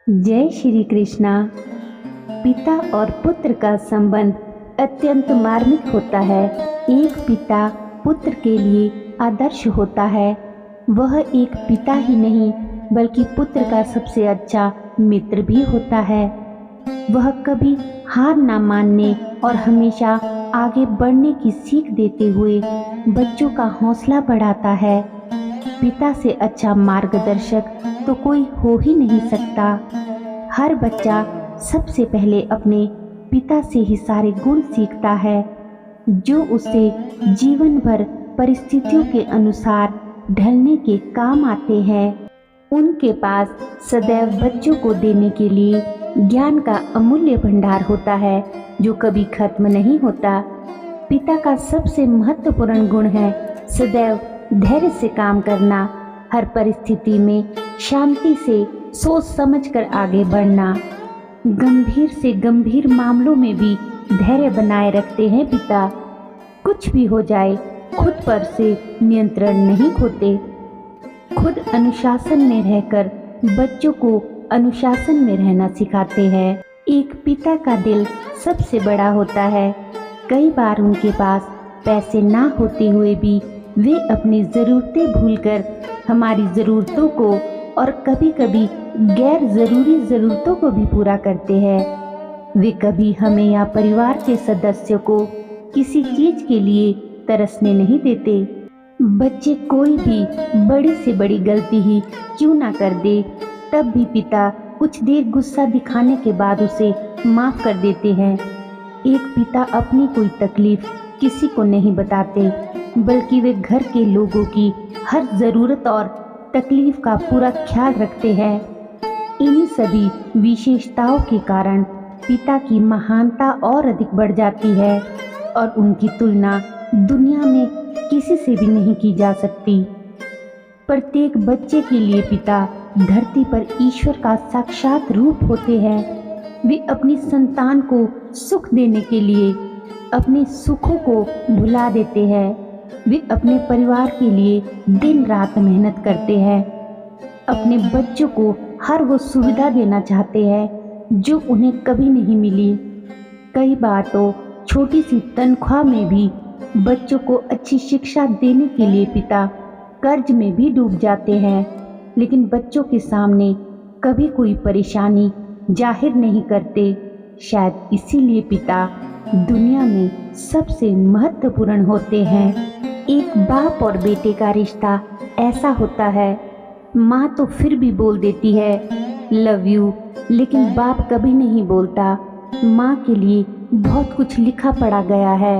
जय श्री कृष्णा। पिता और पुत्र का संबंध अत्यंत मार्मिक होता है। एक पिता पुत्र के लिए आदर्श होता है। वह एक पिता ही नहीं बल्कि पुत्र का सबसे अच्छा मित्र भी होता है। वह कभी हार ना मानने और हमेशा आगे बढ़ने की सीख देते हुए बच्चों का हौसला बढ़ाता है। पिता से अच्छा मार्गदर्शक तो कोई हो ही नहीं सकता। हर बच्चा सबसे पहले अपने पिता से ही सारे गुण सीखता है, जो उसे जीवन भर परिस्थितियों के अनुसार ढलने के काम आते हैं। उनके पास सदैव बच्चों को देने के लिए ज्ञान का अमूल्य भंडार होता है, जो कभी खत्म नहीं होता। पिता का सबसे महत्वपूर्ण गुण है सदैव धैर्य से काम करना। हर परिस्थिति में शांति से सोच समझकर आगे बढ़ना। गंभीर से गंभीर मामलों में भी धैर्य बनाए रखते हैं पिता। कुछ भी हो जाए खुद पर से नियंत्रण नहीं खोते। खुद अनुशासन में रहकर बच्चों को अनुशासन में रहना सिखाते हैं। एक पिता का दिल सबसे बड़ा होता है। कई बार उनके पास पैसे ना होते हुए भी वे अपनी ज़रूरतें भूलकर हमारी ज़रूरतों को और कभी कभी गैर ज़रूरी ज़रूरतों को भी पूरा करते हैं। वे कभी हमें या परिवार के सदस्यों को किसी चीज़ के लिए तरसने नहीं देते। बच्चे कोई भी बड़ी से बड़ी गलती ही क्यों ना कर दे, तब भी पिता कुछ देर गुस्सा दिखाने के बाद उसे माफ़ कर देते हैं। एक पिता अपनी कोई तकलीफ किसी को नहीं बताते, बल्कि वे घर के लोगों की हर ज़रूरत और तकलीफ का पूरा ख्याल रखते हैं। इन्हीं सभी विशेषताओं के कारण पिता की महानता और अधिक बढ़ जाती है और उनकी तुलना दुनिया में किसी से भी नहीं की जा सकती। प्रत्येक बच्चे के लिए पिता धरती पर ईश्वर का साक्षात रूप होते हैं। वे अपनी संतान को सुख देने के लिए अपने सुखों को भुला देते हैं। वे अपने परिवार के लिए दिन रात मेहनत करते हैं। अपने बच्चों को हर वो सुविधा देना चाहते हैं जो उन्हें कभी नहीं मिली। कई बार तो छोटी सी तनख्वाह में भी बच्चों को अच्छी शिक्षा देने के लिए पिता कर्ज में भी डूब जाते हैं, लेकिन बच्चों के सामने कभी कोई परेशानी जाहिर नहीं करते। शायद इसीलिए पिता दुनिया में सबसे महत्वपूर्ण होते हैं। एक बाप और बेटे का रिश्ता ऐसा होता है, माँ तो फिर भी बोल देती है लव यू, लेकिन बाप कभी नहीं बोलता। माँ के लिए बहुत कुछ लिखा पढ़ा गया है,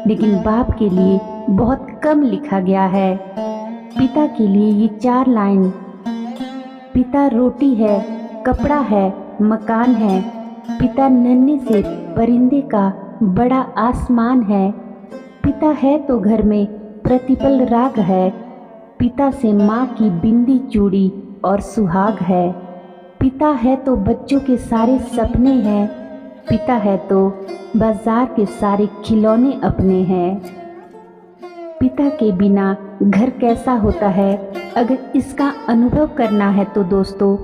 लेकिन बाप के लिए बहुत कम लिखा गया है। पिता के लिए ये 4 लाइन: पिता रोटी है, कपड़ा है, मकान है। पिता नन्हे से परिंदे का बड़ा आसमान है। पिता है तो घर में प्रतिपल राग है। पिता से माँ की बिंदी चूड़ी और सुहाग है। पिता है तो बच्चों के सारे सपने हैं। पिता है तो बाजार के सारे खिलौने अपने हैं। पिता के बिना घर कैसा होता है, अगर इसका अनुभव करना है तो दोस्तों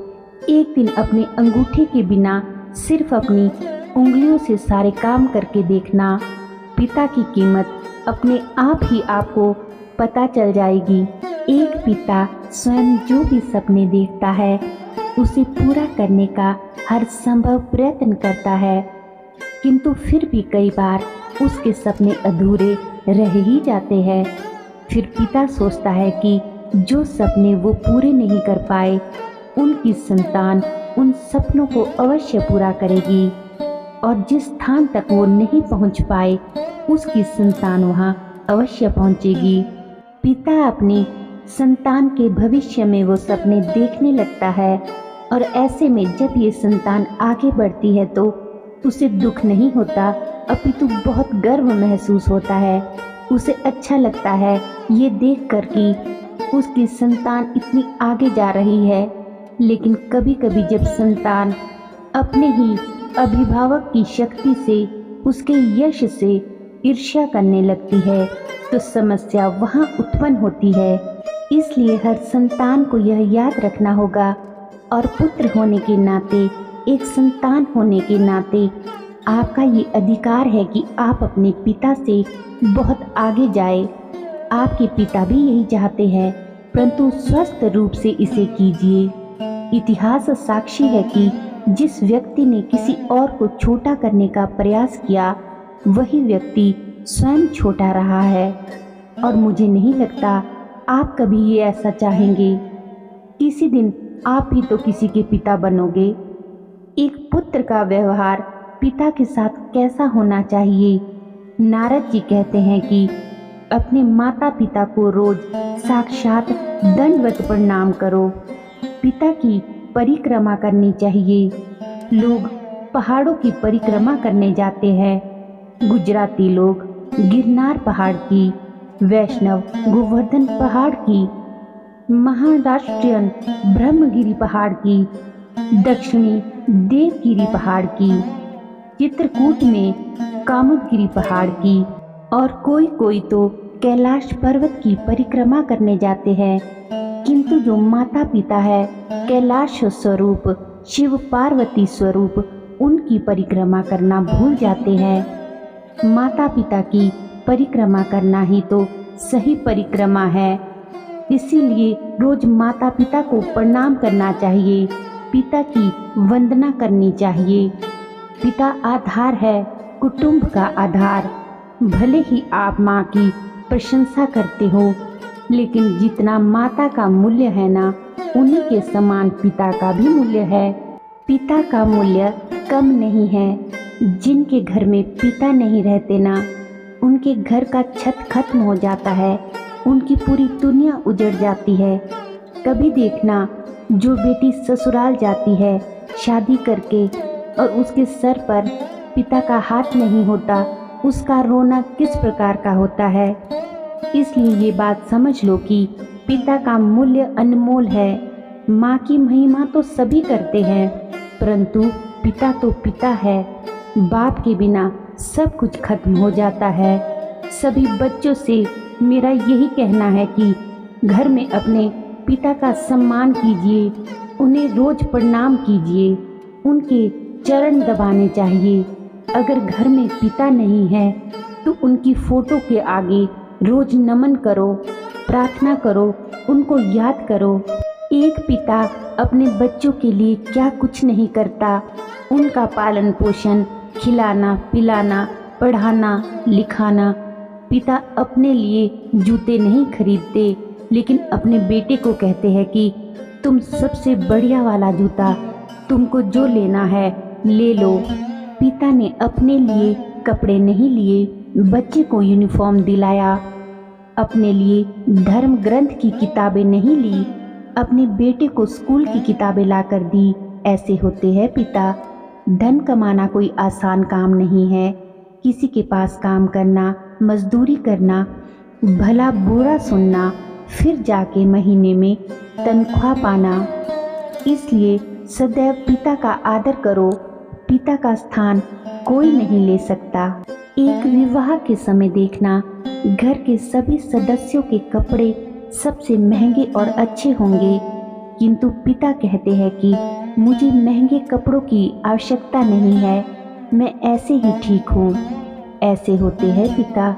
एक दिन अपने अंगूठे के बिना सिर्फ अपनी उंगलियों से सारे काम करके देखना। पिता की कीमत अपने आप ही आपको पता चल जाएगी। एक पिता स्वयं जो भी सपने देखता है उसे पूरा करने का हर संभव प्रयत्न करता है, किंतु फिर भी कई बार उसके सपने अधूरे रह ही जाते हैं। फिर पिता सोचता है कि जो सपने वो पूरे नहीं कर पाए उनकी संतान उन सपनों को अवश्य पूरा करेगी, और जिस स्थान तक वो नहीं पहुंच पाए उसकी संतान वहां अवश्य पहुंचेगी। पिता अपनी संतान के भविष्य में वो सपने देखने लगता है, और ऐसे में जब ये संतान आगे बढ़ती है तो उसे दुख नहीं होता, अपितु बहुत गर्व महसूस होता है। उसे अच्छा लगता है ये देखकर कि उसकी संतान इतनी आगे जा रही है। लेकिन कभी कभी जब संतान अपने ही अभिभावक की शक्ति से, उसके यश से ईर्ष्या करने लगती है तो समस्या वहाँ उत्पन्न होती है। इसलिए हर संतान को यह याद रखना होगा और पुत्र होने के नाते, एक संतान होने के नाते आपका ये अधिकार है कि आप अपने पिता से बहुत आगे जाए। आपके पिता भी यही चाहते हैं, परंतु स्वस्थ रूप से इसे कीजिए। इतिहास साक्षी है कि जिस व्यक्ति ने किसी और को छोटा करने का प्रयास किया, वही व्यक्ति स्वयं छोटा रहा है। और मुझे नहीं लगता आप कभी ये ऐसा चाहेंगे। किसी दिन आप भी तो किसी के पिता बनोगे। एक पुत्र का व्यवहार पिता के साथ कैसा होना चाहिए? नारद जी कहते हैं कि अपने माता पिता को रोज साक्षात दंडवत प्रणाम करो। पिता की परिक्रमा करनी चाहिए। लोग पहाड़ों की परिक्रमा करने जाते हैं। गुजराती लोग गिरनार पहाड़ की, वैष्णव गोवर्धन पहाड़ की, महाराष्ट्रियन ब्रह्मगिरी पहाड़ की, दक्षिणी देवगिरी पहाड़ की, चित्रकूट में कामुदगिरी पहाड़ की, और कोई कोई तो कैलाश पर्वत की परिक्रमा करने जाते हैं। किंतु जो माता पिता है, कैलाश स्वरूप शिव पार्वती स्वरूप, उनकी परिक्रमा करना भूल जाते हैं। माता पिता की परिक्रमा करना ही तो सही परिक्रमा है। इसीलिए रोज माता पिता को प्रणाम करना चाहिए, पिता की वंदना करनी चाहिए। पिता आधार है, कुटुंब का आधार। भले ही आप माँ की प्रशंसा करते हो, लेकिन जितना माता का मूल्य है ना, उन्हीं के समान पिता का भी मूल्य है। पिता का मूल्य कम नहीं है। जिनके घर में पिता नहीं रहते ना, उनके घर का छत खत्म हो जाता है, उनकी पूरी दुनिया उजड़ जाती है। कभी देखना, जो बेटी ससुराल जाती है शादी करके और उसके सर पर पिता का हाथ नहीं होता, उसका रोना किस प्रकार का होता है। इसलिए ये बात समझ लो कि पिता का मूल्य अनमोल है। माँ की महिमा तो सभी करते हैं, परंतु पिता तो पिता है। बाप के बिना सब कुछ खत्म हो जाता है। सभी बच्चों से मेरा यही कहना है कि घर में अपने पिता का सम्मान कीजिए, उन्हें रोज प्रणाम कीजिए, उनके चरण दबाने चाहिए। अगर घर में पिता नहीं है तो उनकी फोटो के आगे रोज नमन करो, प्रार्थना करो, उनको याद करो। एक पिता अपने बच्चों के लिए क्या कुछ नहीं करता, उनका पालन पोषण, खिलाना पिलाना, पढ़ाना लिखाना। पिता अपने लिए जूते नहीं खरीदते, लेकिन अपने बेटे को कहते हैं कि तुम सबसे बढ़िया वाला जूता, तुमको जो लेना है ले लो। पिता ने अपने लिए कपड़े नहीं लिए, बच्चे को यूनिफॉर्म दिलाया। अपने लिए धर्म ग्रंथ की किताबें नहीं ली, अपने बेटे को स्कूल की किताबें ला कर दी। ऐसे होते हैं पिता। धन कमाना कोई आसान काम नहीं है। किसी के पास काम करना, मजदूरी करना, भला बुरा सुनना, फिर जाके महीने में तनख्वाह पाना। इसलिए सदैव पिता का आदर करो। पिता का स्थान कोई नहीं ले सकता। एक विवाह के समय देखना, घर के सभी सदस्यों के कपड़े सबसे महंगे और अच्छे होंगे, किंतु पिता कहते हैं कि मुझे महंगे कपड़ों की आवश्यकता नहीं है, मैं ऐसे ही ठीक हूँ। ऐसे होते हैं पिता।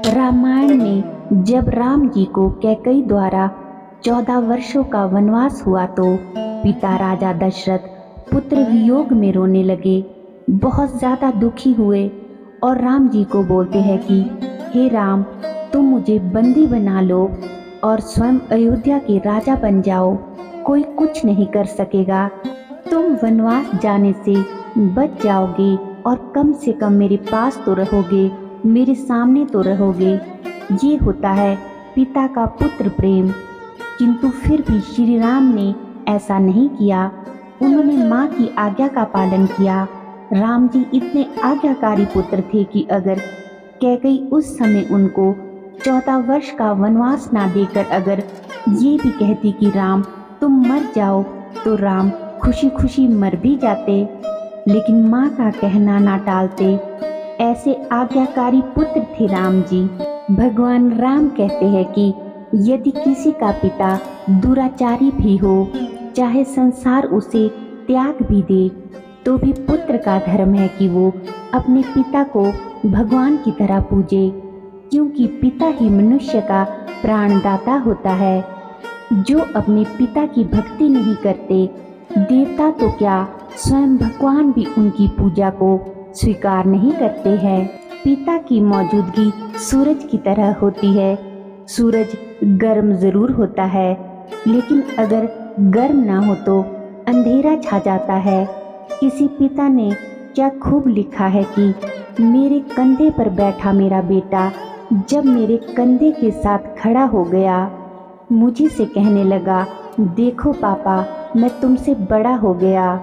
रामायण में जब राम जी को कैकेयी द्वारा 14 वर्षों का वनवास हुआ तो पिता राजा दशरथ पुत्र वियोग में रोने लगे, बहुत ज़्यादा दुखी हुए और राम जी को बोलते हैं कि हे राम, तुम मुझे बंदी बना लो और स्वयं अयोध्या के राजा बन जाओ, कोई कुछ नहीं कर सकेगा। तुम वनवास जाने से बच जाओगे और कम से कम मेरे पास तो रहोगे, मेरे सामने तो रहोगे। ये होता है पिता का पुत्र प्रेम। किंतु फिर भी श्री राम ने ऐसा नहीं किया। उन्होंने माँ की आज्ञा का पालन किया। राम जी इतने आज्ञाकारी पुत्र थे कि अगर कैकेयी उस समय उनको 14 वर्ष का वनवास ना देकर अगर ये भी कहती कि राम तुम मर जाओ, तो राम खुशी खुशी मर भी जाते, लेकिन माँ का कहना ना टालते। ऐसे आज्ञाकारी पुत्र थे राम जी। भगवान राम कहते हैं कि यदि किसी का पिता दुराचारी भी हो, चाहे संसार उसे त्याग भी दे तो भी पुत्र का धर्म है कि वो अपने पिता को भगवान की तरह पूजे, क्योंकि पिता ही मनुष्य का प्राणदाता होता है। जो अपने पिता की भक्ति नहीं करते, देवता तो क्या स्वयं भगवान भी उनकी पूजा को स्वीकार नहीं करते हैं। पिता की मौजूदगी सूरज की तरह होती है। सूरज गर्म जरूर होता है, लेकिन अगर गर्म ना हो तो अंधेरा छा जाता है। किसी पिता ने क्या खूब लिखा है कि मेरे कंधे पर बैठा मेरा बेटा जब मेरे कंधे के साथ खड़ा हो गया, मुझे से कहने लगा, देखो पापा, मैं तुमसे बड़ा हो गया।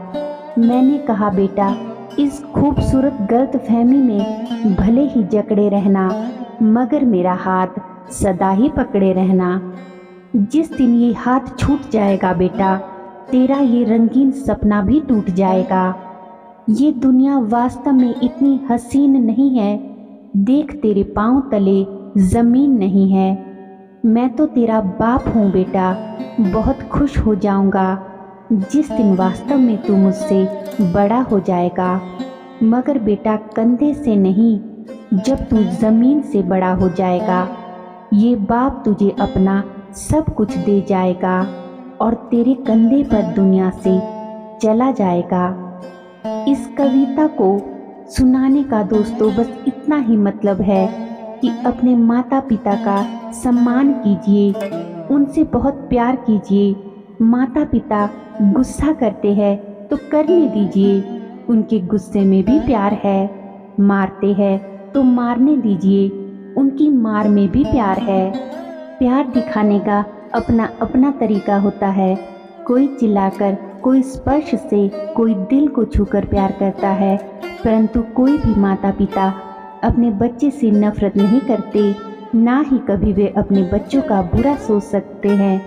मैंने कहा, बेटा, इस खूबसूरत गलतफहमी में भले ही जकड़े रहना, मगर मेरा हाथ सदा ही पकड़े रहना। जिस दिन ये हाथ छूट जाएगा बेटा, तेरा ये रंगीन सपना भी टूट जाएगा। ये दुनिया वास्तव में इतनी हसीन नहीं है। देख, तेरे पांव तले जमीन नहीं है। मैं तो तेरा बाप हूँ बेटा। बहुत खुश हो जाऊंगा जिस दिन वास्तव में तू मुझसे बड़ा हो जाएगा, मगर बेटा कंधे से नहीं, जब तू जमीन से बड़ा हो जाएगा, ये बाप तुझे अपना सब कुछ दे जाएगा और तेरे कंधे पर दुनिया से चला जाएगा। इस कविता को सुनाने का दोस्तों बस इतना ही मतलब है कि अपने माता पिता का सम्मान कीजिए, उनसे बहुत प्यार कीजिए। माता पिता गुस्सा करते हैं तो करने दीजिए, उनके गुस्से में भी प्यार है। मारते हैं तो मारने दीजिए, उनकी मार में भी प्यार है। प्यार दिखाने का अपना अपना तरीका होता है। कोई चिल्लाकर, कोई स्पर्श से, कोई दिल को छूकर प्यार करता है, परंतु कोई भी माता पिता अपने बच्चे से नफरत नहीं करते, ना ही कभी वे अपने बच्चों का बुरा सोच सकते हैं।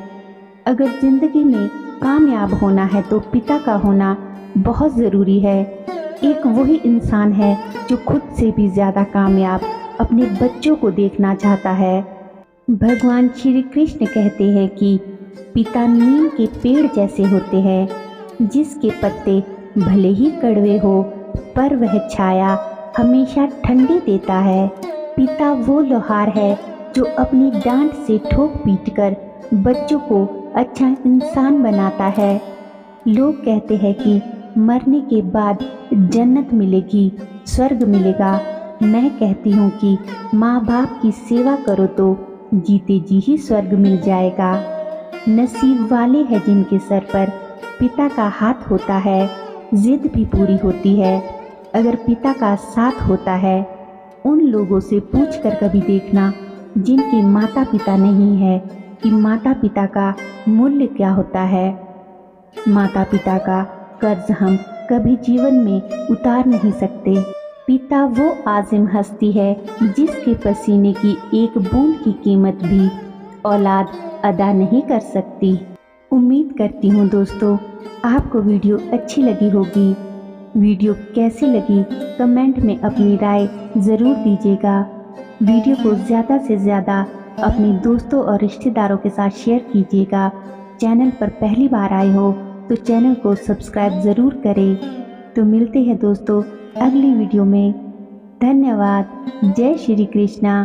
अगर जिंदगी में कामयाब होना है तो पिता का होना बहुत ज़रूरी है। एक वही इंसान है जो खुद से भी ज़्यादा कामयाब अपने बच्चों को देखना चाहता है। भगवान श्री कृष्ण कहते हैं कि पिता नीम के पेड़ जैसे होते हैं, जिसके पत्ते भले ही कड़वे हो पर वह छाया हमेशा ठंडी देता है। पिता वो लोहार है जो अपनी डांट से ठोक पीट कर बच्चों को अच्छा इंसान बनाता है। लोग कहते हैं कि मरने के बाद जन्नत मिलेगी, स्वर्ग मिलेगा। मैं कहती हूँ कि माँ बाप की सेवा करो तो जीते जी ही स्वर्ग मिल जाएगा। नसीब वाले हैं जिनके सर पर पिता का हाथ होता है, जिद भी पूरी होती है। अगर पिता का साथ होता है, उन लोगों से पूछकर कभी देखना जिनके माता पिता नहीं है कि माता पिता का मूल्य क्या होता है। माता पिता का कर्ज हम कभी जीवन में उतार नहीं सकते। पिता वो आजिम हस्ती है जिसके पसीने की एक बूंद की कीमत भी औलाद अदा नहीं कर सकती। उम्मीद करती हूँ दोस्तों आपको वीडियो अच्छी लगी होगी। वीडियो कैसी लगी कमेंट में अपनी राय ज़रूर दीजिएगा। वीडियो को ज़्यादा से ज़्यादा अपने दोस्तों और रिश्तेदारों के साथ शेयर कीजिएगा। चैनल पर पहली बार आए हो तो चैनल को सब्सक्राइब ज़रूर करें। तो मिलते हैं दोस्तों अगली वीडियो में। धन्यवाद। जय श्री कृष्णा।